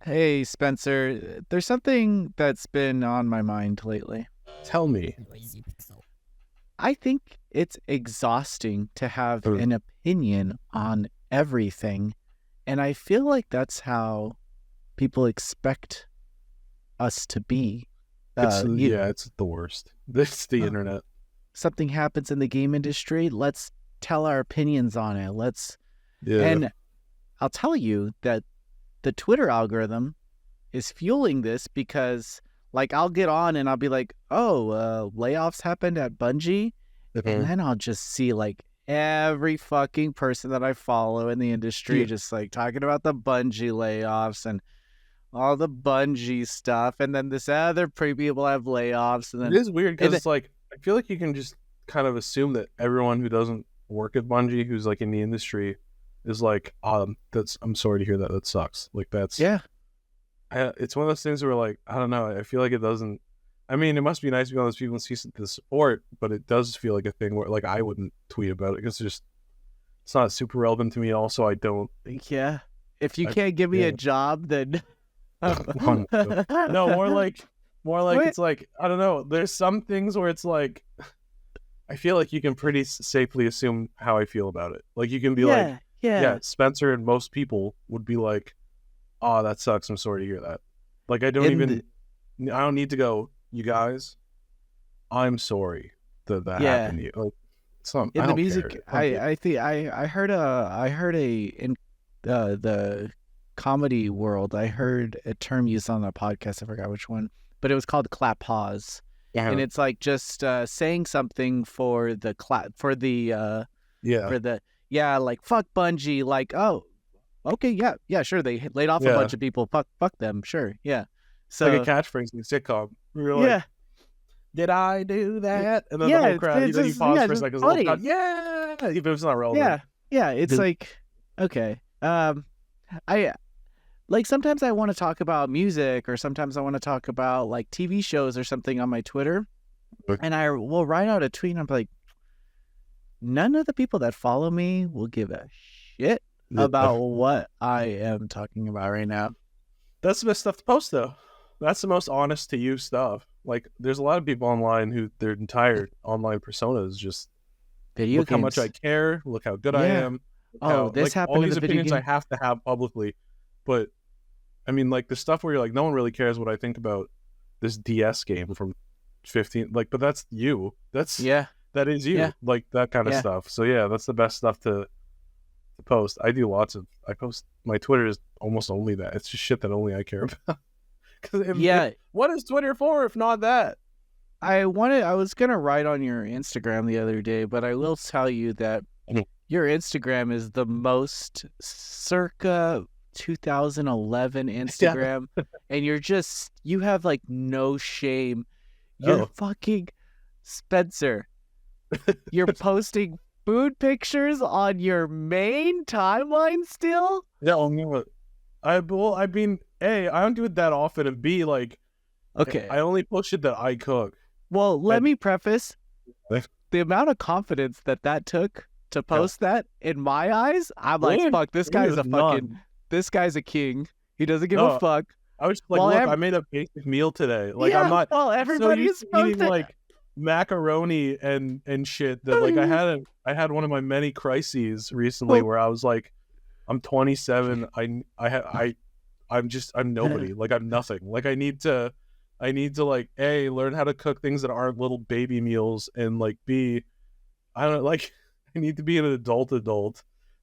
Hey, Spencer, there's something that's been on my mind lately. Tell me. I think it's exhausting to have Uh, an opinion on everything, and I feel like that's how people expect us to be. It's You it's the worst. It's the know, internet. something happens in the game industry, let's tell our opinions on it. Yeah. And I'll tell you that the Twitter algorithm is fueling this because like I'll get on and I'll be like, oh, layoffs happened at Bungie. And Uh-huh. then I'll just see like every fucking person that I follow in the industry Yeah. just like talking about the Bungie layoffs and all the Bungie stuff. And then this other people have layoffs. And It then, is weird and because then it's like I feel like you can just kind of assume that everyone who doesn't work at Bungie, who's like in the industry, is like, that's I'm sorry to hear that. That sucks. Like yeah, it's one of those things where like I don't know. I feel like it doesn't. I mean, it must be nice to be on those people and see the support, but it does feel like a thing where like I wouldn't tweet about it because it's not super relevant to me. Also, I don't. yeah. If you I, can't give me yeah. a job, then. No, more like Wait. it's like I don't know. There's some things where it's like I feel like you can pretty safely assume how I feel about it. Like you can be like, Yeah. Spencer and most people would be like, "Oh, that sucks. I'm sorry to hear that." Like I In don't need to go. You guys, I'm sorry that yeah. happened to you. Like, I In the don't care. music, I think I heard in the comedy world, I heard a term used on a podcast. I forgot which one, but it was called clap pause, and Yeah. it's like just saying something for the clap Yeah. for the like fuck Bungie, like oh okay yeah sure they laid off a Yeah. bunch of people, fuck them, sure, yeah, It's like a so catchphrase in a sitcom. We were like, yeah did I do that? And then the yeah whole crowd, it's then you just pause for a just second, the whole crowd, funny. yeah, even if it's not relevant. Yeah, it's like okay. I like sometimes I want to talk about music or sometimes I want to talk about like TV shows or something on my Twitter, and I will write out a tweet and I'm like, none of the people that follow me will give a shit about what I am talking about right now. That's the best stuff to post, though. That's the most honest to you stuff. Like, there's a lot of people online who their entire online persona is just Video look games. how much I care, look how good I am. This happened all in these the video opinions game. I have to have publicly. But I mean, like the stuff where you're like, no one really cares what I think about this DS game from 15. Like, but that's you. That is you. Yeah. Like that kind of stuff. So yeah, that's the best stuff to post. I post my Twitter is almost only that. It's just shit that only I care about. What is Twitter for if not that? I was gonna write on your Instagram the other day, but I will tell you that your Instagram is the most circa 2011 Instagram, and you have like no shame. You're fucking Spencer. You're posting food pictures on your main timeline still? Yeah, I mean, A, I don't do it that often, and B, like, okay, I only post shit that I cook. Well, let me preface the amount of confidence that took to post that. In my eyes, I'm like, fuck, this guy's a king. He doesn't give a fuck. I was just like, look, I made a basic meal today. Like, I'm not. Well, everybody's eating like macaroni and shit. That like I had one of my many crises recently where I was like, I'm 27. I'm nobody. Like I'm nothing. Like I need to like A, learn how to cook things that aren't little baby meals, and like B, I don't like I need to be an adult. Well,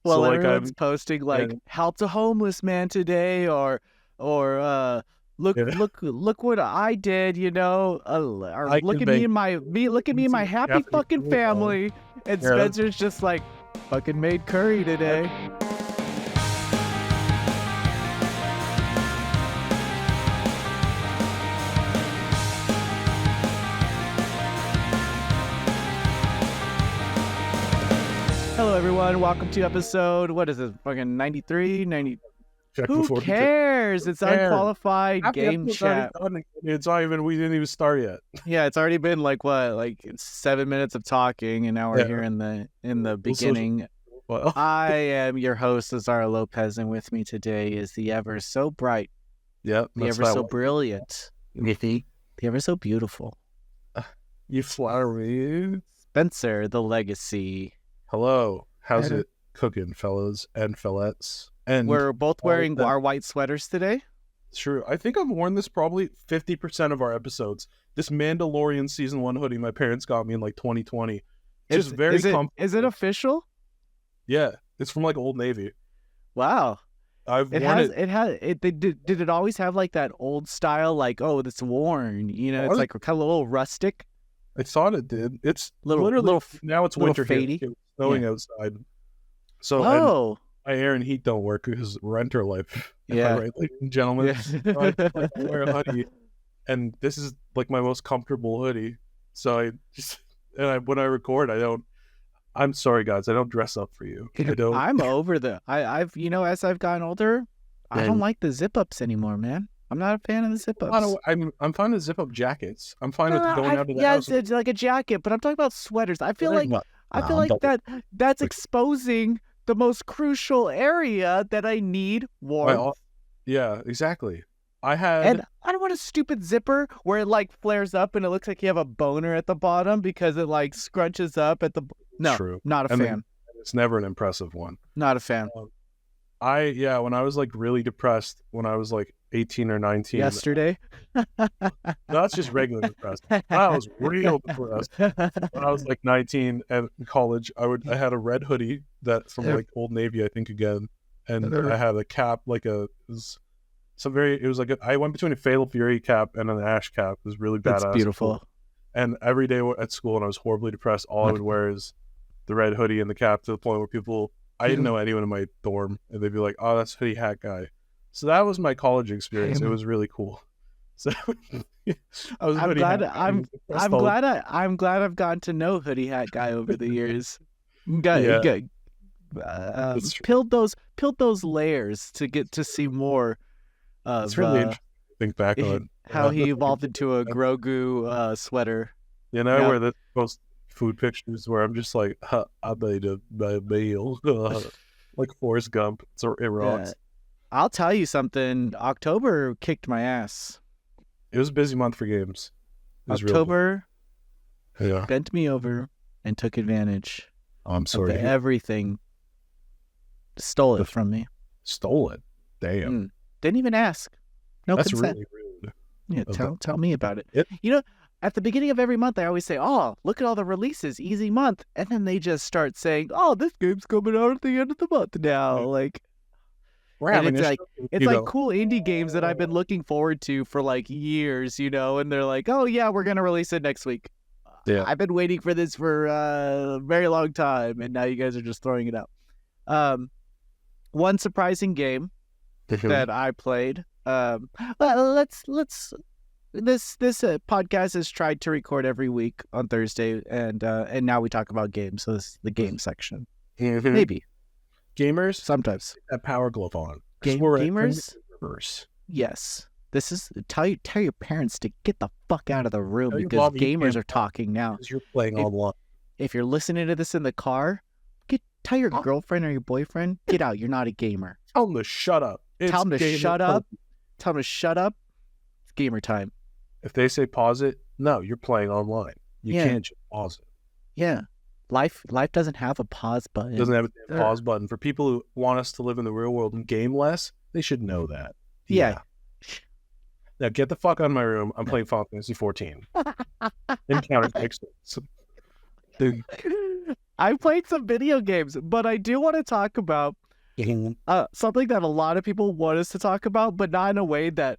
so, like, everyone's posting like helped a homeless man today, or look what I did, you know, or look at me and my happy fucking family. And Spencer's just like fucking made curry today. Hello, everyone. Welcome to episode, what is it, fucking 93? 90? Who cares? It's Unqualified Game Chat. It's not even, we didn't even start yet. Yeah, it's already been like 7 minutes of talking, and now we're here in the beginning. I am your host, Azario Lopez, and with me today is the ever so bright Yep. The ever so brilliant. The ever so beautiful. You flatter me. Spencer, the legacy. Hello. How's it cooking, fellas and fellettes? And we're both wearing our white sweaters today. True. I think I've worn this probably 50% of our episodes. This Mandalorian season 1 hoodie my parents got me in like 2020. Just very comfortable. Is it official? Yeah. It's from like Old Navy. Wow. I've worn it. Did it always have like that old style, like, oh, it's worn, you know, it's like kind of a little rustic? I thought it did. It's little now it's winter fadey. It's snowing outside. So my air and heat don't work because renter life. Yeah. Right, ladies and gentlemen. Yeah. So I wear a hoodie, and this is like my most comfortable hoodie. So when I record, I'm sorry, guys. I don't dress up for you. I don't. I'm over I've as I've gotten older, I don't like the zip ups anymore, man. I'm not a fan of the zip ups. I'm fine with zip up jackets. I'm fine with going out of the house. Yeah, it's like a jacket, but I'm talking about sweaters. I feel like that's exposing the most crucial area that I need warmth. Yeah, exactly. And I don't want a stupid zipper where it like flares up and it looks like you have a boner at the bottom because it like scrunches up at the. No, true. Not a fan. It's never an impressive one. Not a fan. When I was like really depressed when I was like 18 or 19. Yesterday? That's just regular depressed. I was real depressed. When I was like 19 and in college, I had a red hoodie from like Old Navy, I think again. And I had a cap, I went between a Fatal Fury cap and an Ash cap. It was really badass. That's beautiful. And every day at school when I was horribly depressed, all I would wear is the red hoodie and the cap, to the point where I didn't know anyone in my dorm, and they'd be like, "Oh, that's hoodie hat guy." So that was my college experience. It was really cool. So I'm glad I've gotten to know hoodie hat guy over the years. Peeled those layers to get to see more of. It's really interesting to think back on how he evolved into a Grogu sweater. I wear the most food pictures where I'm just like, I made a meal, like Forrest Gump. It rocks. Yeah. I'll tell you something. October kicked my ass. It was a busy month for games. October bent me over and took advantage. Oh, I'm sorry. Of everything. Stole it from me. Stole it? Damn. Didn't even ask. No That's consent. Really rude. Yeah, tell me about it. At the beginning of every month, I always say, "Oh, look at all the releases, easy month," and then they just start saying, "Oh, this game's coming out at the end of the month now." Like, it's like cool indie games that I've been looking forward to for like years, and they're like, "Oh yeah, we're gonna release it next week." Yeah, I've been waiting for this for a very long time, and now you guys are just throwing it out. One surprising game that I played. This podcast is tried to record every week on Thursday, and now we talk about games, so this is the game section. Maybe gamers sometimes that power glove on. Gamers. Yes, this is tell your parents to get the fuck out of the room because gamers are talking now. Because you're playing online. If you're listening to this in the car, tell your girlfriend or your boyfriend, get out. You're not a gamer. Tell them to shut up. Tell them to shut up. Tell them to shut up. It's gamer time. If they say pause it, no, you're playing online. You can't just pause it. Yeah. Life doesn't have a pause button. It doesn't have a pause button. For people who want us to live in the real world and game less, they should know that. Yeah. Now get the fuck out of my room. I'm playing Final Fantasy 14. Encounter Pixels. Dude. I played some video games, but I do want to talk about something that a lot of people want us to talk about, but not in a way that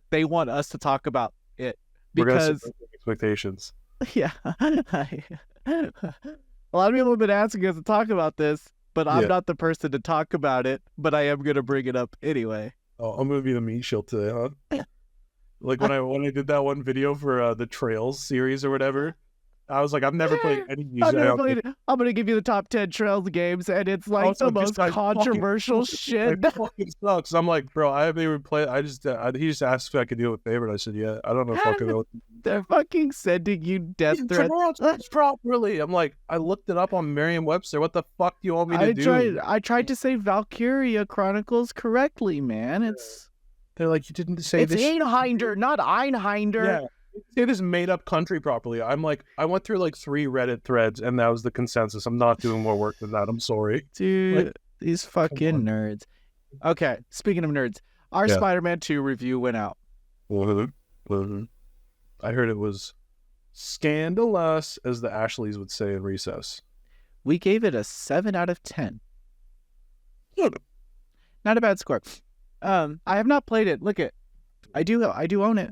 they want us to talk about it. Because expectations. Yeah. A lot of people have been asking us to talk about this, but I'm not the person to talk about it, but I am going to bring it up anyway. Oh, I'm going to be the meat shield today, huh? Like when I did that one video for the Trails series or whatever, I was like, I've never played any music. I'm going to give you the top 10 Trails games, and it's like the most controversial shit. It fucking sucks. I'm like, bro, I haven't even played. He just asked if I could do a favorite. I said, yeah. I don't know if I could. They're fucking sending you death threats. Properly. I'm like, I looked it up on Merriam-Webster. What the fuck do you want me to do? I tried to say Valkyria Chronicles correctly, man. They're like, you didn't say It's this. Einhinder, not Einhinder. Yeah, say this made up country properly. I'm like, I went through like 3 Reddit threads, and that was the consensus. I'm not doing more work than that. I'm sorry, dude. like, These fucking nerds. Okay, speaking of nerds, our Spider-Man 2 review went out. I heard it was scandalous, as the Ashleys would say in recess. We gave it a 7 out of 10. Not a bad score. I have not played it. Look it. I do own it.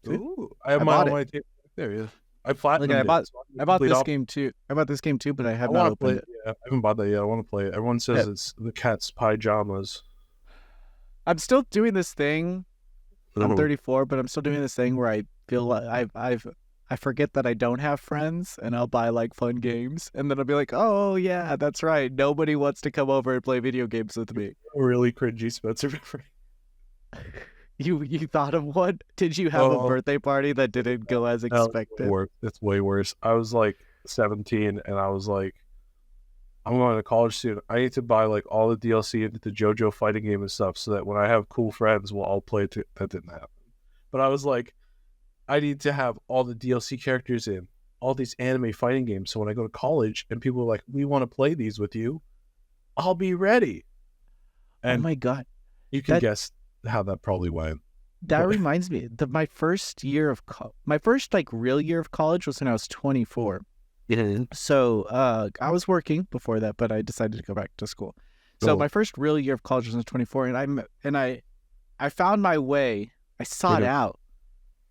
Ooh, I have mine on my table. There he is. I platinumed it. I bought this game too. I bought this game too, but I have not opened it. Yeah, I haven't bought that yet. I want to play it. Everyone says it's the cat's pajamas. I'm still doing this thing. I'm 34, but I'm still doing this thing where I feel like I forget that I don't have friends, and I'll buy like fun games, and then I'll be like, oh yeah, that's right. Nobody wants to come over and play video games with me. Really cringy Spencer. You thought of one? Did you have a birthday party that didn't go as expected? It's way worse. I was like 17, and I was like, I'm going to college soon. I need to buy like all the DLC into the JoJo fighting game and stuff, so that when I have cool friends, we'll all play it. That didn't happen. But I was like, I need to have all the DLC characters in all these anime fighting games, so when I go to college and people are like, we want to play these with you, I'll be ready. And oh my god, you can guess how that probably went. That reminds me, my first year of my first like real year of college was when I was 24. So I was working before that, but I decided to go back to school. So my first real year of college was when I was 24, and I found my way. I sought out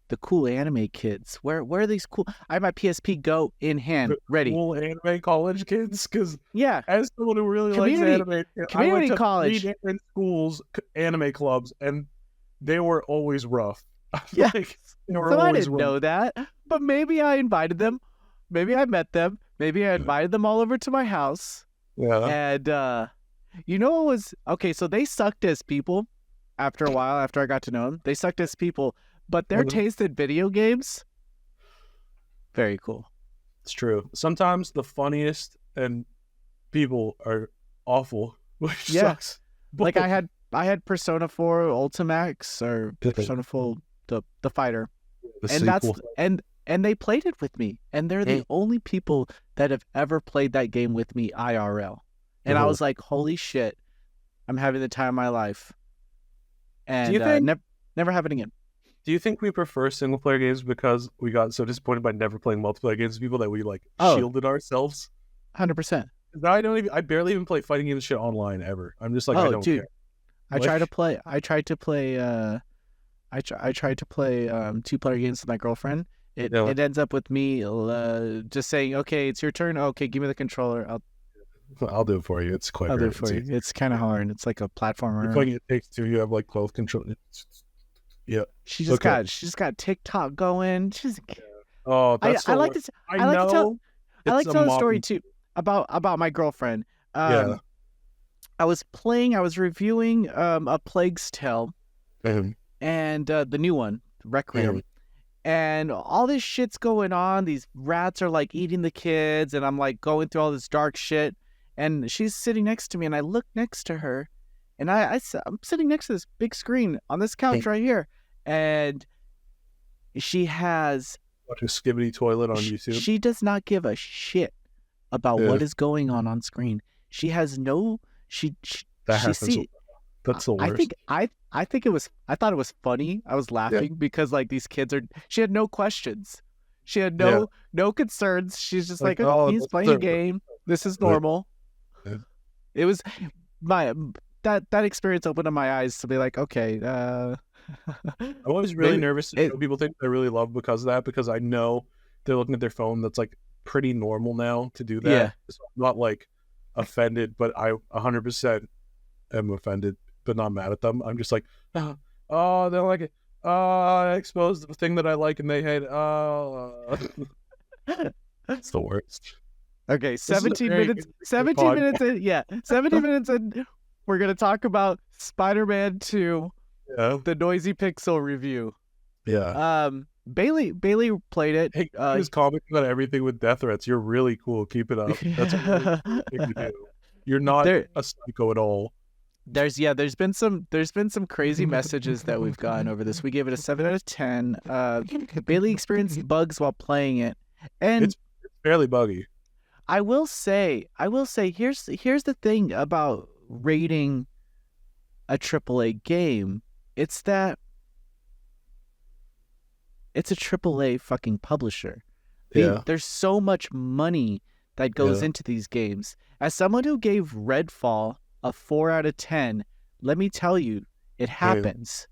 the cool anime kids. Where are these cool? I have my PSP Go in hand, ready. Cool anime college kids, because as someone who really likes anime, community I went to college, 3 different schools, anime clubs, and they were always rough. Yeah, so I didn't know that, but maybe I invited them. Maybe I met them. Maybe I invited them all over to my house. Yeah. And you know what was okay? So they sucked as people. After a while, after I got to know them, they sucked as people. But their taste in video games, very cool. It's true. Sometimes the funniest and people are awful, which sucks. Like I had Persona 4 Ultimax, or Persona 4 the fighter, and they played it with me, and they're the only people that have ever played that game with me IRL. And I was like, holy shit, I'm having the time of my life. And do you think, never have it again. Do you think we prefer single player games because we got so disappointed by never playing multiplayer games with people that we like shielded ourselves? 100%. I barely even play fighting games shit online ever. I'm just like, I don't care. I tried to play 2-player games with my girlfriend. It ends up with me just saying, okay, it's your turn. Okay, give me the controller. I'll do it for you. It's quite. I'll do it for you. It's kind of hard. It's like a platformer. You're playing It Takes Two. You have like 12 control. Yeah. She just got TikTok going. Oh, that's I like to tell the story too about my girlfriend. I was reviewing A Plague's Tale, and the new one, Requiem. And all this shit's going on. These rats are like eating the kids, and I'm like going through all this dark shit. And she's sitting next to me, and I look next to her, and I'm sitting next to this big screen on this couch right here, and she has watching Skibbity Toilet on YouTube. She does not give a shit about what is going on screen. She has no. That's the worst. I thought it was funny. I was laughing because like these kids are. She had no questions. She had no concerns. She's just like, oh, he's playing a game. This is normal. It was that experience opened up my eyes to be like, okay. I'm always really nervous to show people things I really love because of that, because I know they're looking at their phone. That's like pretty normal now to do that. Yeah. So I'm not like offended, but I 100% am offended, but not mad at them. I'm just like, oh, they don't like it. Oh, I exposed the thing that I like and they hate. Oh, that's the worst. Okay, 17 minutes. 17 minutes in. Yeah, 17 minutes in. We're gonna talk about Spider-Man 2, the Noisy Pixel review. Yeah. Bailey played it. Hey, he's commenting about everything with death threats. You're really cool. Keep it up. That's what you do. You're not a psycho at all. There's been some crazy messages that we've gotten over this. We gave it a 7 out of 10. Bailey experienced bugs while playing it, and It's fairly buggy. I will say, here's the thing about rating a AAA game. It's that it's a AAA fucking publisher. Yeah. There's so much money that goes into these games. As someone who gave Redfall a 4 out of 10, let me tell you, it happens.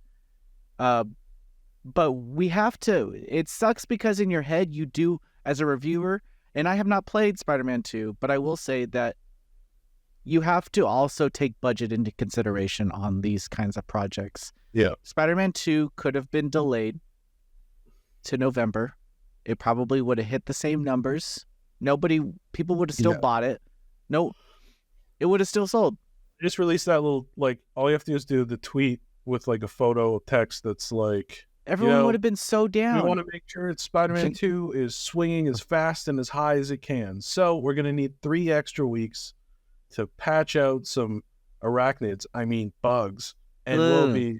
But we have to. It sucks because in your head you do, as a reviewer, and I have not played Spider-Man 2, but I will say that you have to also take budget into consideration on these kinds of projects. Yeah. Spider-Man 2 could have been delayed to November. It probably would have hit the same numbers. People would have still bought it. No, it would have still sold. Just release that little, like, all you have to do is do the tweet with like a photo of text that's like, everyone would have been so down. We want to make sure that Spider-Man 2 is swinging as fast and as high as it can. So we're going to need 3 extra weeks to patch out some arachnids, bugs, and we'll be...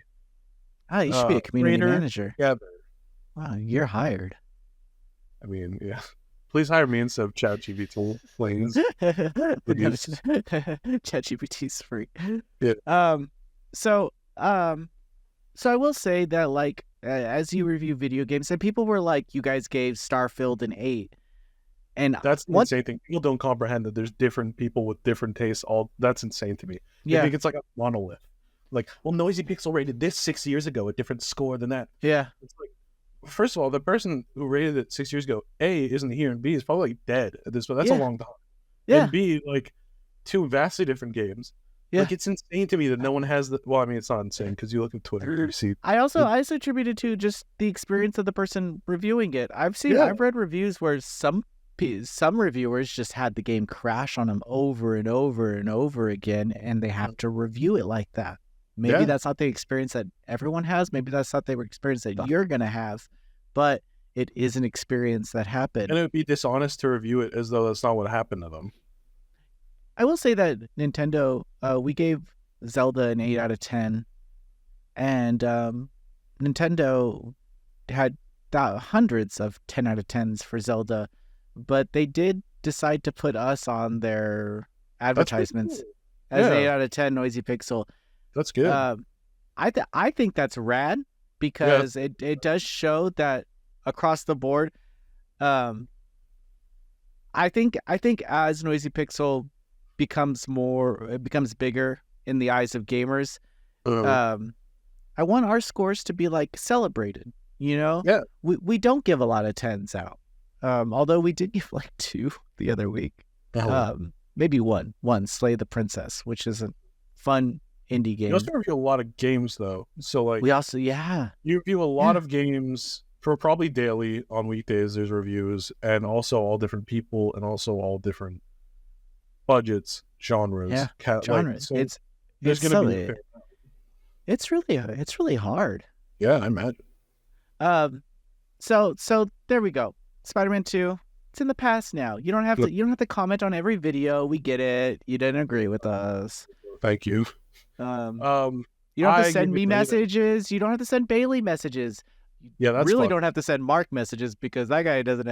you should be a community manager. Yeah. Wow, you're hired. Yeah. Please hire me instead of ChatGPT, please. ChatGPT's free. Yeah. So I will say that, like, as you review video games, and people were like, you guys gave Starfield an 8. And that's the insane thing. People don't comprehend that there's different people with different tastes. That's insane to me. I think it's like a monolith. Like, well, Noisy Pixel rated this 6 years ago, a different score than that. Yeah. It's like, first of all, the person who rated it 6 years ago, A, isn't here, and B, is probably like dead at this point. That's a long time. Yeah. And B, like, 2 vastly different games. Yeah. Like, it's insane to me that no one has the... Well, it's not insane, because you look at Twitter, you see... I also attribute it to just the experience of the person reviewing it. I've read reviews where some reviewers just had the game crash on them over and over and over again, and they have to review it like that. Maybe that's not the experience that everyone has. Maybe that's not the experience that you're going to have, but it is an experience that happened. And it would be dishonest to review it as though that's not what happened to them. I will say that Nintendo, we gave Zelda an 8 out of 10, and Nintendo had hundreds of 10 out of 10s for Zelda, but they did decide to put us on their advertisements as 8 out of 10 Noisy Pixel. That's good. I think that's rad because it does show that across the board. I think as Noisy Pixel becomes bigger in the eyes of gamers, I want our scores to be like celebrated. We don't give a lot of 10s out, although we did give like 2 the other week. Maybe one Slay the Princess, which is a fun indie game. You also review a lot of games though, so like we also you review a lot of games for probably daily. On weekdays there's reviews, and also all different people and also all different budgets, genres, genres. Like, so it's gonna be it's really hard. Yeah, I imagine. So there we go. Spider-Man 2. It's in the past now. You don't have to comment on every video. We get it. You didn't agree with us. Thank you. You don't have to send me messages. You don't have to send Bailey messages. Yeah, that's really don't have to send Mark messages because that guy doesn't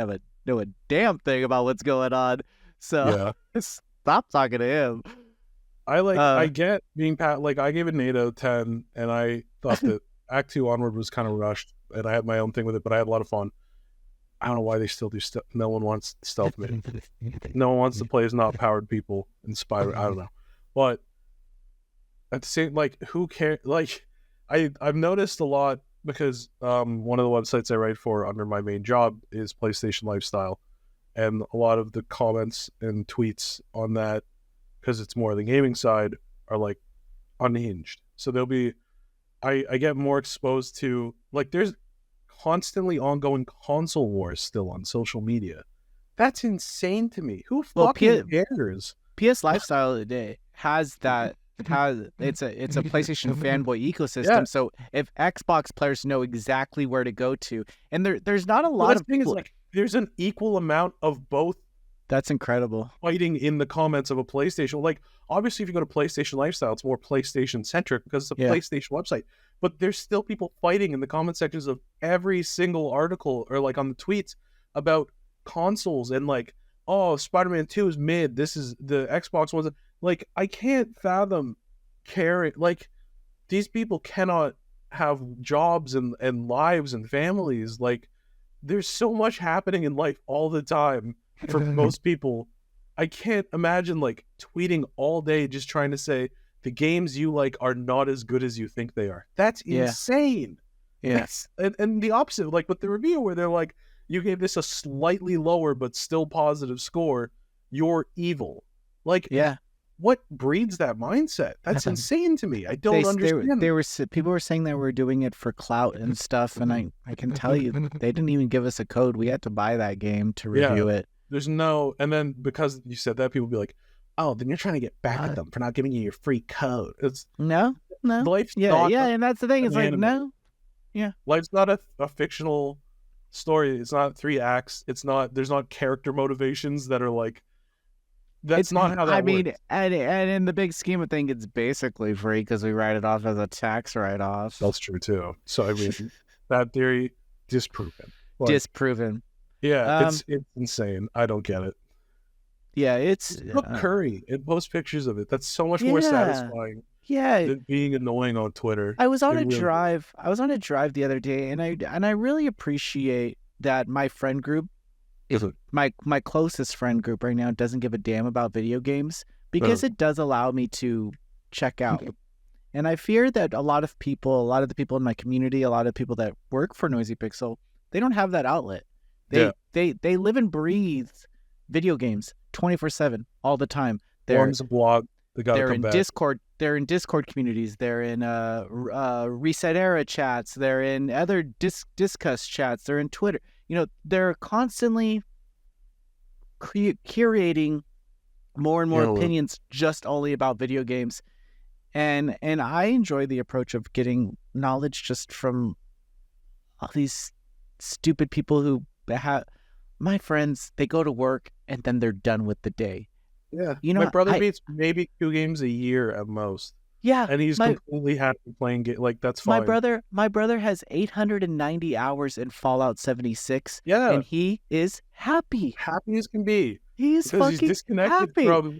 know a damn thing about what's going on. So stop talking to him. I get being I gave it an 8 out of 10, and I thought that Act 2 onward was kind of rushed, and I had my own thing with it, but I had a lot of fun. I don't know why they still do stuff. No one wants stealth mode. No one wants to play as not powered people in Spider. I don't know, but at the same, who cares? I've noticed a lot because one of the websites I write for under my main job is PlayStation Lifestyle, and a lot of the comments and tweets on that, because it's more the gaming side, are like unhinged. So there'll be, I get more exposed to there's constantly ongoing console wars still on social media. That's insane to me. Who fucking cares? PS Lifestyle today has that. It's a PlayStation fanboy ecosystem. Yeah. So if Xbox players know exactly where to go to, and there's not a lot of thing is there's an equal amount of both That's incredible. fighting in the comments of a PlayStation. Like, obviously, if you go to PlayStation Lifestyle, it's more PlayStation centric because it's a PlayStation website. But there's still people fighting in the comment sections of every single article or like on the tweets about consoles and like, oh, Spider-Man 2 is mid. This is the Xbox One. Like, I can't fathom caring. Like, these people cannot have jobs and lives and families. Like, there's so much happening in life all the time for most people. I can't imagine like tweeting all day just trying to say the games you like are not as good as you think they are. That's insane. Yes. And the opposite, like with the review where they're like, you gave this a slightly lower but still positive score, you're evil. Like, what breeds that mindset? That's insane to me. I don't understand. People were saying that we're doing it for clout and stuff, and I can tell you, they didn't even give us a code. We had to buy that game to review it. There's no, and then because you said that, people be like, "Oh, then you're trying to get back at them for not giving you your free code." It's no. Life's and that's the thing. It's like anime. Life's not a fictional story. It's not 3 acts. It's not. There's not character motivations that are like. That's not how that works. I mean, and in the big scheme of things, it's basically free because we write it off as a tax write-off. That's true too. So I mean, that theory disproven. Like, disproven. Yeah, it's insane. I don't get it. Yeah, it's look Curry and post pictures of it. That's so much more satisfying. Yeah, than being annoying on Twitter. I was on a drive. I was on a drive the other day, and I really appreciate that my friend group, my closest friend group right now, doesn't give a damn about video games because it does allow me to check out. And I fear that a lot of the people in my community, a lot of people that work for Noisy Pixel, they don't have that outlet. They live and breathe video games 24/7 all the time. Forms a blog. They're in Discord. They're in Discord communities. They're in Reset Era chats. They're in other discuss chats. They're in Twitter. You know, they're constantly curating more and more opinions just only about video games. And I enjoy the approach of getting knowledge just from all these stupid people who have my friends. They go to work and then they're done with the day. Yeah, you know, my brother beats maybe 2 games a year at most. Yeah, and he's completely happy playing game. Like, that's fine. My brother has 890 hours in Fallout 76. Yeah, and he is happy as can be. He's fucking he's disconnected happy from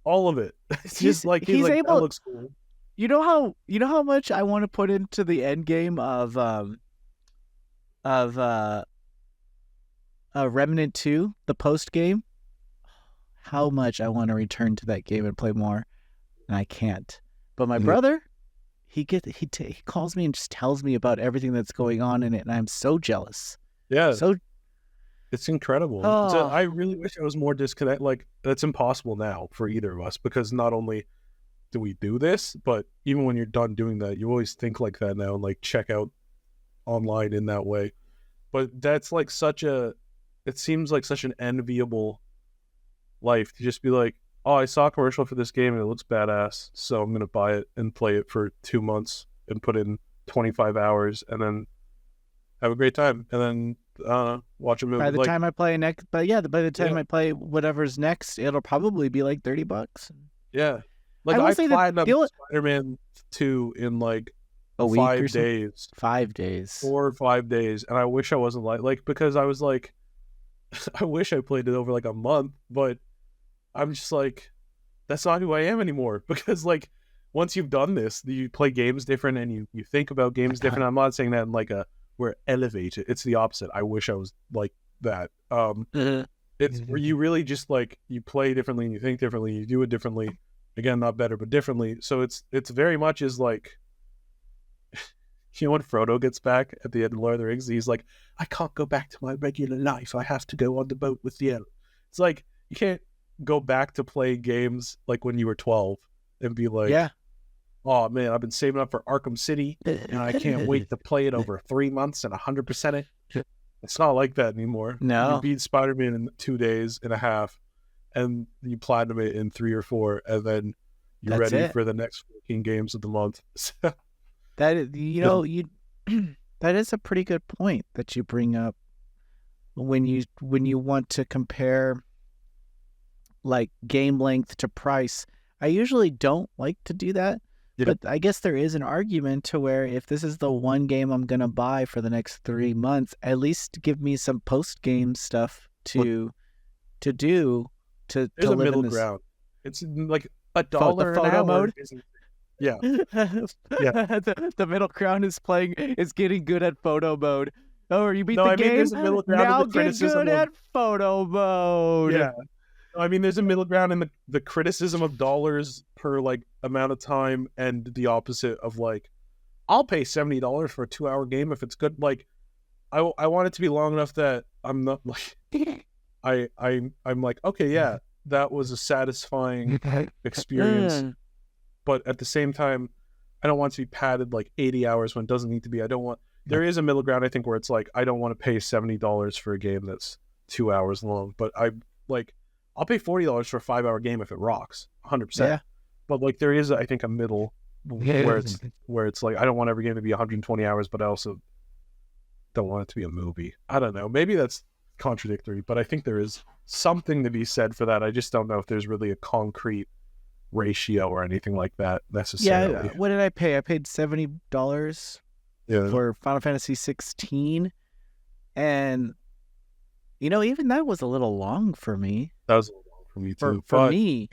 all of it. It's just like he's like, able. That looks cool. You know how much I want to put into the end game of Remnant 2, the post game. How much I want to return to that game and play more, and I can't. But my brother, he calls me and just tells me about everything that's going on in it, and I'm so jealous. Yeah, it's incredible. So I really wish I was more disconnected. Like, that's impossible now for either of us, because not only do we do this, but even when you're done doing that, you always think like that now and like check out online in that way. But that's like it seems like such an enviable life to just be like, oh, I saw a commercial for this game and it looks badass, so I'm gonna buy it and play it for 2 months and put in 25 hours and then have a great time and then watch a movie. By the time I play next, by the time I play whatever's next, it'll probably be like $30. Yeah, like I platinumed Spider-Man 2 in like a week 5 days. 5 days. 4 or 5 days, and I wish I wasn't like because I was like, I wish I played it over like a month, but I'm just like, that's not who I am anymore. Because like, once you've done this, you play games different and you think about games different. I'm not saying that in like we're elevated. It's the opposite. I wish I was like that. It's where you really just like, you play differently and you think differently, you do it differently. Again, not better, but differently. So it's very much is like, you know, when Frodo gets back at the end of Lord of the Rings, he's like, I can't go back to my regular life. I have to go on the boat with the elf. It's like, you can't go back to play games like when you were 12 and be like, oh man, I've been saving up for Arkham City and I can't wait to play it over 3 months and 100% it. It's not like that anymore. No. You beat Spider-Man in 2 days and a half and you platinum it in 3 or 4 and then you're ready for the next 14 games of the month. That is, you know, that is a pretty good point that you bring up when you want to compare like game length to price. I usually don't like to do that, but I guess there is an argument to where if this is the one game I'm gonna buy for the next 3 months, at least give me some post game stuff to do to There's a live middle in this ground. It's like $1 the an photo hour. mode. Yeah. The middle ground is getting good at photo mode. Oh, you beat No, the I mean, game? there's a middle ground in Now the get criticism good of- at photo mode. Yeah. I mean, there's a middle ground in the criticism of dollars per like amount of time, and the opposite of like, I'll pay $70 for a 2-hour game if it's good. Like, I want it to be long enough that I'm not like, I'm like, okay, yeah, that was a satisfying experience. But at the same time, I don't want it to be padded like 80 hours when it doesn't need to be. I don't want. There is a middle ground, I think, where it's like I don't want to pay $70 for a game that's 2 hours long, but I'll pay $40 for a 5-hour game if it rocks, 100%. Yeah. But like there is, I think, a middle where it's like I don't want every game to be 120 hours, but I also don't want it to be a movie. I don't know. Maybe that's contradictory, but I think there is something to be said for that. I just don't know if there's really a concrete ratio or anything like that necessarily. Yeah. What did I pay? I paid $70 for Final Fantasy 16, and even that was a little long for me. That was a little long for me too. For me,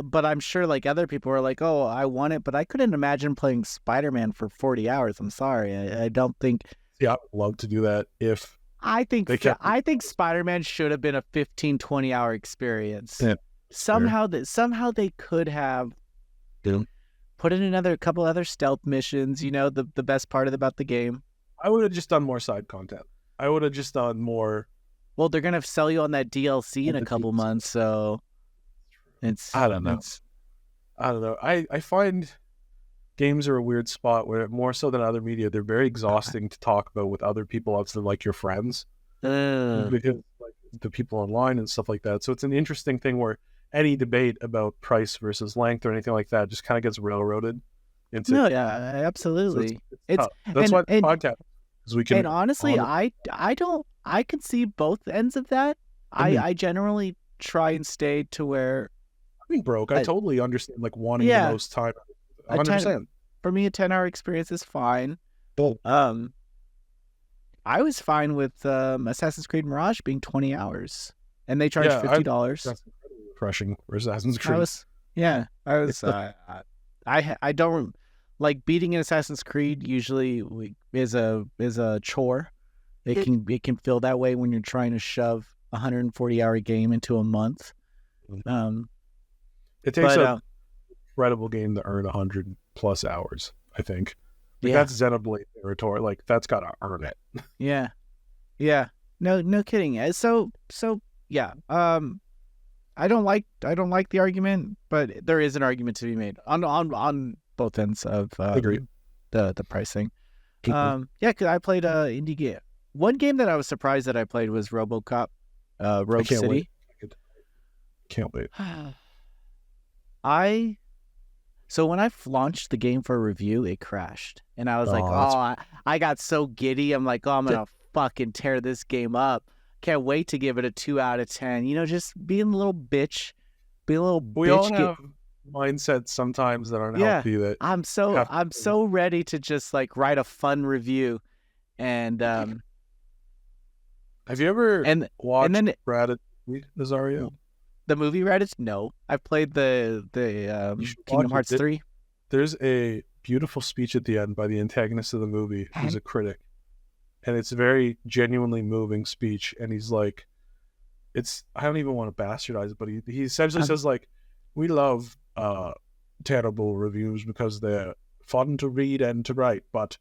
but I'm sure like other people were like, "Oh, I want it," but I couldn't imagine playing Spider-Man for 40 hours. I'm sorry, I don't think. Yeah, I would love to do that if I think Spider-Man should have been a 15-20 hour experience. Yeah, somehow they could have put in a couple other stealth missions. The best part about the game. I would have just done more side content. I would have just done more. Well, they're gonna sell you on that DLC in a couple months, so it's. I don't know. I find games are a weird spot where more so than other media, they're very exhausting to talk about with other people outside like your friends, because like the people online and stuff like that. So it's an interesting thing where any debate about price versus length or anything like that just kind of gets railroaded into. No, yeah, absolutely. So that's why the podcast. We can, and honestly, I can see both ends of that. I generally try and stay to where I mean, broke. I totally understand like wanting the most time. 100%. For me, a 10-hour experience is fine. I was fine with Assassin's Creed Mirage being 20 hours, and they charge $50. That's incredibly refreshing for Assassin's Creed. I don't like beating an Assassin's Creed. Usually is a chore. It can feel that way when you're trying to shove a 140-hour game into a month. It takes an incredible game to earn 100+ hours. I think that's Xenoblade territory. Like that's got to earn it. Yeah. No kidding. So yeah. I don't like the argument, but there is an argument to be made on both ends of Agreed. the pricing. Because I played indie game. One game that I was surprised that I played was RoboCop, Rogue City. Can't wait. So when I launched the game for review, it crashed, and I was I got so giddy. I'm like, I'm gonna fucking tear this game up. Can't wait to give it a 2 out of 10. Just being a little bitch, We all have mindsets sometimes that aren't healthy. That I'm so ready to just like write a fun review, and have you ever watched Ratatouille, Azario? The movie Reddit? No, I've played the Kingdom Hearts 3. There's a beautiful speech at the end by the antagonist of the movie, who's a critic, and it's a very genuinely moving speech. And he's like, I don't even want to bastardize it, but he essentially says like, we love terrible reviews because they're fun to read and to write, but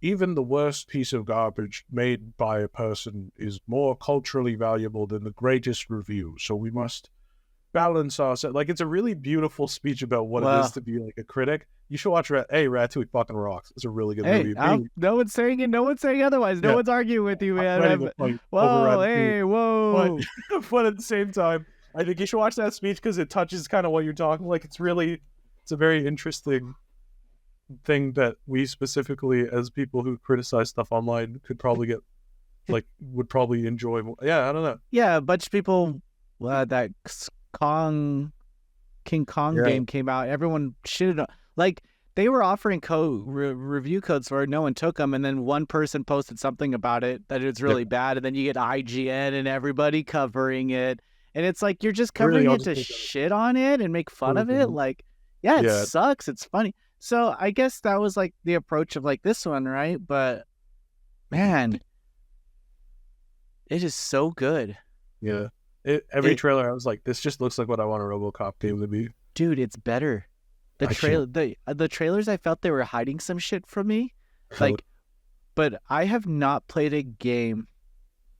even the worst piece of garbage made by a person is more culturally valuable than the greatest review. So we must balance ourselves. Like, it's a really beautiful speech about what it is to be like a critic. You should watch Ratatouille fucking rocks. It's a really good movie. No one's saying it. No one's saying otherwise. No one's arguing with you, man. Whoa. But at the same time, I think you should watch that speech because it touches kind of what you're talking. Like, it's a very interesting thing that we specifically, as people who criticize stuff online, could probably get, like, would probably enjoy more. Yeah, I don't know. Yeah, a bunch of people that Kong Yeah. game came out, everyone shitted on, like they were offering review codes for it, no one took them, and then one person posted something about it that it's really bad, and then you get IGN and everybody covering it, and it's like you're just covering it to shit on it and make fun of it. Like, yeah, it sucks. It's funny. So I guess that was like the approach of like this one, right? But man, it is so good. Yeah. Every trailer, I was like, this just looks like what I want a RoboCop game to be. Dude, it's better. The trailers, I felt they were hiding some shit from me. Like, but I have not played a game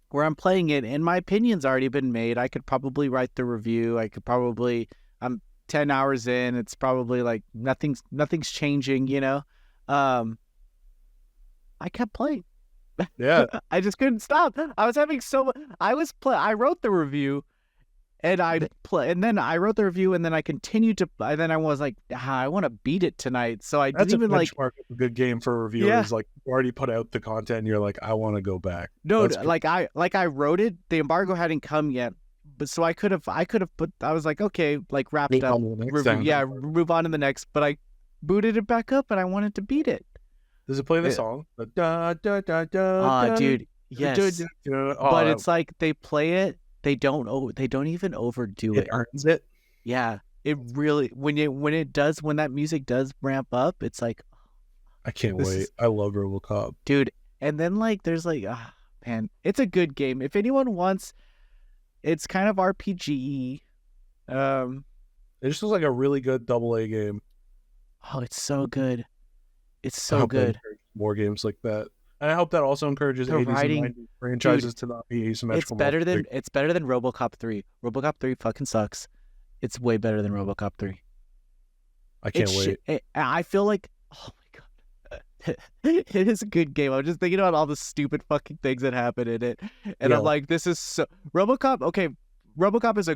where I'm playing it and my opinion's already been made. I could probably write the review. I'm 10 hours in. It's probably like nothing's changing, you know? I kept playing. Yeah. I just couldn't stop. I was having I wrote the review and and then I wrote the review and then I continued to, and then I was like, I want to beat it tonight. So I didn't even like. That's a good game for a reviewer. Yeah. Is like you already put out the content and you're like, I want to go back. No, I wrote it. The embargo hadn't come yet, but so I could have put. I was like, okay, like wrapped up. Move on to the next. But I booted it back up and I wanted to beat it. Does it play the song? Dude, yes. But it's like they play it. They don't even overdo it. It earns it. Yeah, it really when that music does ramp up, it's like, I can't wait. I love RoboCop, dude. And then like there's like, man, it's a good game. If anyone wants, it's kind of RPG. It just looks like a really good AA game. Oh, it's so good. It's so good. More games like that. And I hope that also encourages 80s and 90s franchises to not be asymmetrical. It's better than RoboCop 3. RoboCop 3 fucking sucks. It's way better than RoboCop 3. I can't wait. I feel like, oh my god, it is a good game. I'm just thinking about all the stupid fucking things that happen in it, and I'm like, this is so RoboCop. Okay, RoboCop is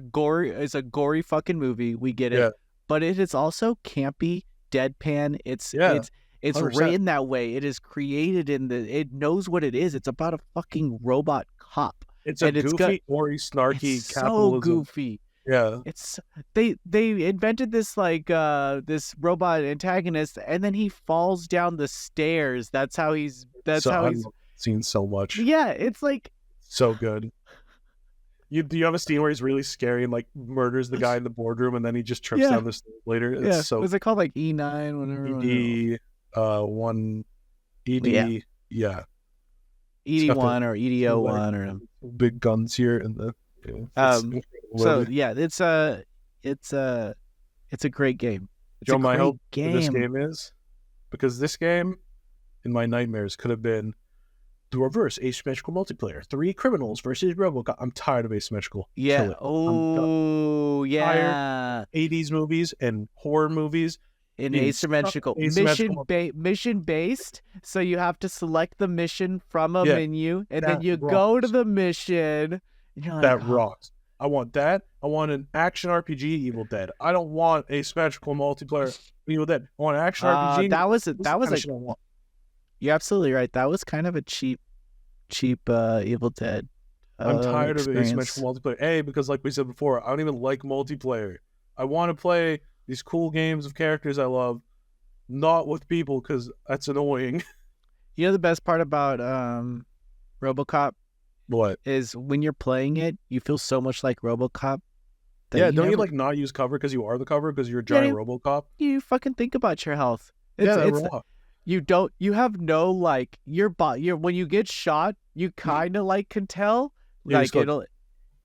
a gory fucking movie. We get it, but it is also campy, deadpan. It's 100%. Written that way. It is created it knows what it is. It's about a fucking robot cop. It's goofy, gory, snarky it's capitalism. So goofy. Yeah. It's they invented this like this robot antagonist and then he falls down the stairs. That's how he's seen so much. Yeah, it's like so good. Do you have a scene where he's really scary and like murders the guy in the boardroom and then he just trips down the stairs later? It's so was it called like E9 whatever? One ED ED1 or EDO1 or big guns here and the it's a great game. Joe, my hope for this game is because this game in my nightmares could have been the reverse asymmetrical multiplayer, 3 criminals versus RoboCop. I'm tired of asymmetrical. Yeah. Oh yeah. 80s movies and horror movies. In asymmetrical. Mission based, so you have to select the mission from a menu and then you go to the mission and you're like, that rocks. I want that. I want an action RPG Evil Dead. I don't want asymmetrical multiplayer Evil Dead. I want an action RPG. That was like you're absolutely right. That was kind of a cheap Evil Dead. I'm tired of asymmetrical multiplayer. Because like we said before, I don't even like multiplayer. I want to play these cool games of characters I love, not with people because that's annoying. You know the best part about RoboCop? What? Is when you're playing it, you feel so much like RoboCop. Don't you like not use cover because you are the cover because you're a giant RoboCop? You fucking think about your health. You have no like when you get shot, you kind of like can tell like it'll.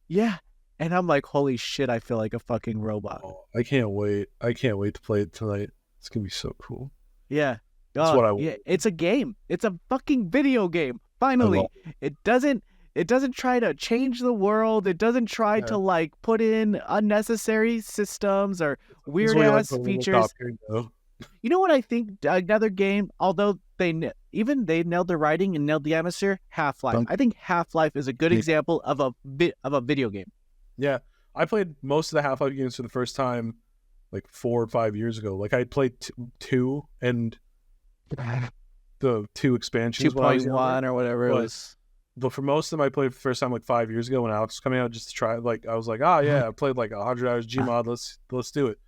Yeah. And I'm like, holy shit, I feel like a fucking robot. Oh, I can't wait. I can't wait to play it tonight. It's going to be so cool. Yeah. That's what I want. Yeah, it's a game. It's a fucking video game. Finally. It doesn't try to change the world. It doesn't try to like put in unnecessary systems or weird ass features. You know what I think? Another game, although they nailed the writing and nailed the atmosphere, Half-Life. I think Half-Life is a good example of a video game. Yeah, I played most of the Half-Life games for the first time like 4 or 5 years ago. Like I played 2 and the 2 expansions. 2.1 or whatever it was. But for most of them, I played for the first time like 5 years ago when Alex was coming out just to try. Like I was like, oh yeah, I played like 100 hours Gmod. Let's do it.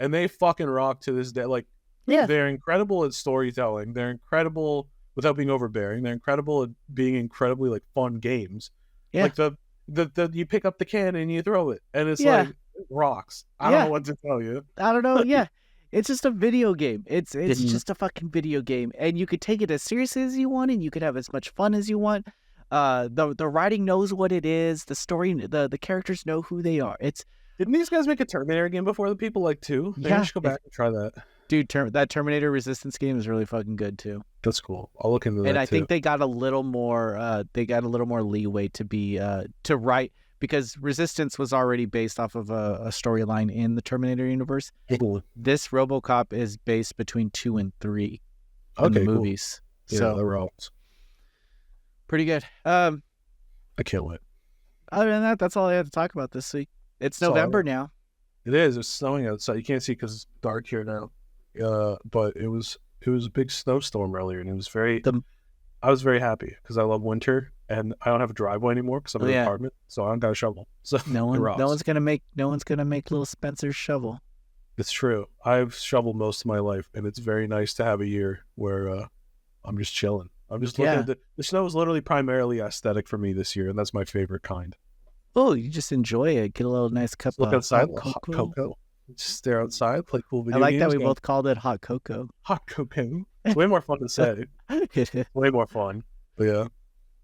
And they fucking rock to this day. Like they're incredible at storytelling. They're incredible without being overbearing. They're incredible at being incredibly like fun games. Yeah. Like the you pick up the can and you throw it, and it's like it rocks. I don't know what to tell you. I don't know. Yeah. It's just a video game. It's just a fucking video game, and you could take it as seriously as you want, and you could have as much fun as you want. The writing knows what it is. The story, the characters know who they are. Didn't these guys make a Terminator game before the people like too? Maybe I should go back and try that. Dude, that Terminator Resistance game is really fucking good too. That's cool. I'll look into that. And I think they got a little more. They got a little more leeway to be to write, because Resistance was already based off of a storyline in the Terminator universe. This RoboCop is based between 2 and 3 in the movies. Cool. So yeah, that rolls. Pretty good. I can't wait. Other than that, that's all I had to talk about this week. It's November now. It is. It's snowing outside. You can't see because it's dark here now. But it was a big snowstorm earlier, and it was I was very happy because I love winter, and I don't have a driveway anymore because I'm in an apartment, so I don't got a shovel. So no one's gonna make little Spencer shovel. It's true. I've shoveled most of my life, and it's very nice to have a year where I'm just chilling. I'm just looking at the snow is literally primarily aesthetic for me this year, and that's my favorite kind. Oh, you just enjoy it. Get a little nice cup of outside, hot cocoa. Just stare outside, play cool video games. I like that we both called it hot cocoa. Hot cocoa. It's way more fun to say. Way more fun. But yeah.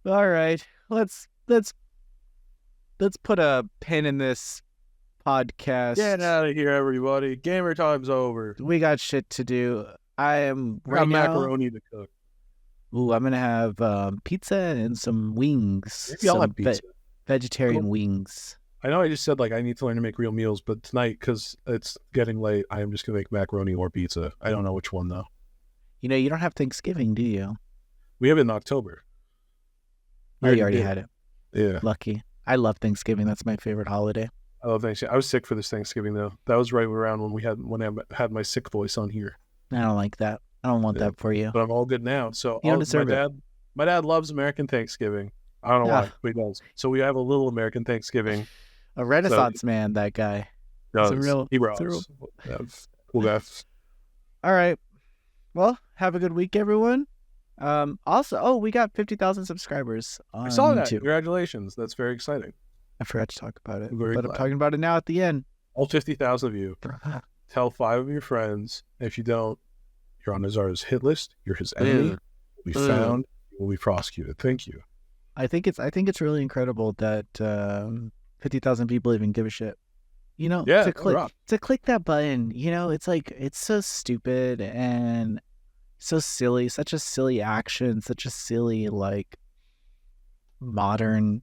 All right. Let's put a pin in this podcast. Get out of here, everybody. Gamer time's over. We got shit to do. I am got macaroni to cook. Ooh, I'm gonna have pizza and some wings. Maybe I'll have pizza. Vegetarian wings. I know I just said like I need to learn to make real meals, but tonight, because it's getting late, I am just gonna make macaroni or pizza. I don't know which one though. You know, you don't have Thanksgiving, do you? We have it in October. Oh, you already had it. Yeah. Lucky. I love Thanksgiving. That's my favorite holiday. I love Thanksgiving. I was sick for this Thanksgiving though. That was right around when I had my sick voice on here. I don't like that. I don't want that for you. But I'm all good now. So you don't deserve my dad loves American Thanksgiving. I don't know why, but he does. So we have a little American Thanksgiving. A Renaissance man, that guy. He rocks. Cool guy. All right. Well, have a good week, everyone. Also, we got 50,000 subscribers on I saw that. YouTube. Congratulations. That's very exciting. I forgot to talk about it, but I'm talking about it now at the end. All 50,000 of you. Tell 5 of your friends. If you don't, you're on Azario's hit list. You're his enemy. You'll be found. You will be prosecuted. Thank you. I think it's really incredible that 50,000 people even give a shit. You know, to click that button. You know, it's like it's so stupid and so silly. Such a silly action. Such a silly like modern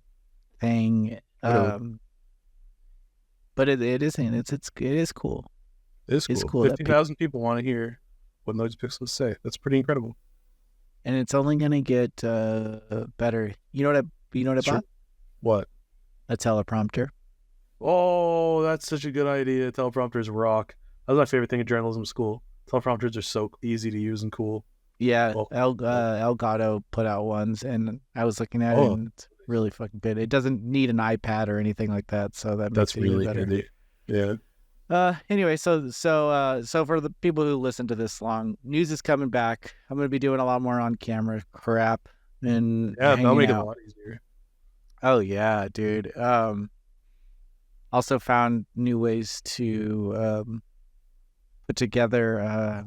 thing. But it isn't. It is cool. It is cool. It's cool. 50,000 people want to hear what Noise Pixels say. That's pretty incredible. And it's only gonna get better. You know what I bought? What? A teleprompter. Oh, that's such a good idea. Teleprompters rock. That was my favorite thing in journalism school. Teleprompters are so easy to use and cool. Yeah, Elgato put out ones, and I was looking at it, and it's really fucking good. It doesn't need an iPad or anything like that, so that's really better. Handy. Yeah. Anyway, so for the people who listen to this long, news is coming back. I'm gonna be doing a lot more on camera crap and that'll make it a lot easier. Oh yeah, dude. Also found new ways to put together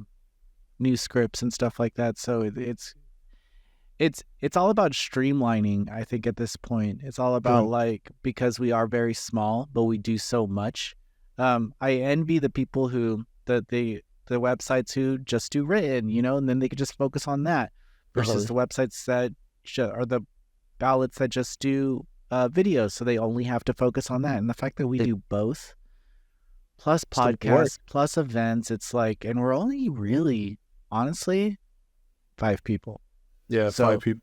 new scripts and stuff like that. So it's all about streamlining. I think at this point, it's all about like, because we are very small, but we do so much. I envy the people who the websites who just do written, you know, and then they could just focus on that versus the websites that are the ballots that just do videos, so they only have to focus on that. And the fact that we do both, plus podcasts, plus events, it's like, and we're only really, honestly, 5 people. Yeah, so, 5 people.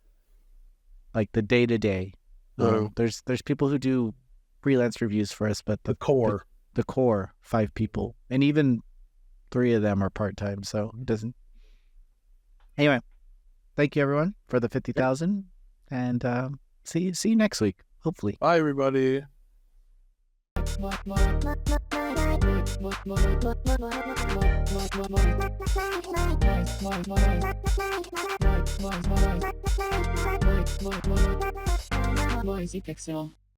Like the day to day. There's people who do freelance reviews for us, but the core 5 people, and even 3 of them are part time, so it doesn't. Anyway, thank you everyone for the 50,000, and See you next week, hopefully. Bye, everybody. Noisy Pixel.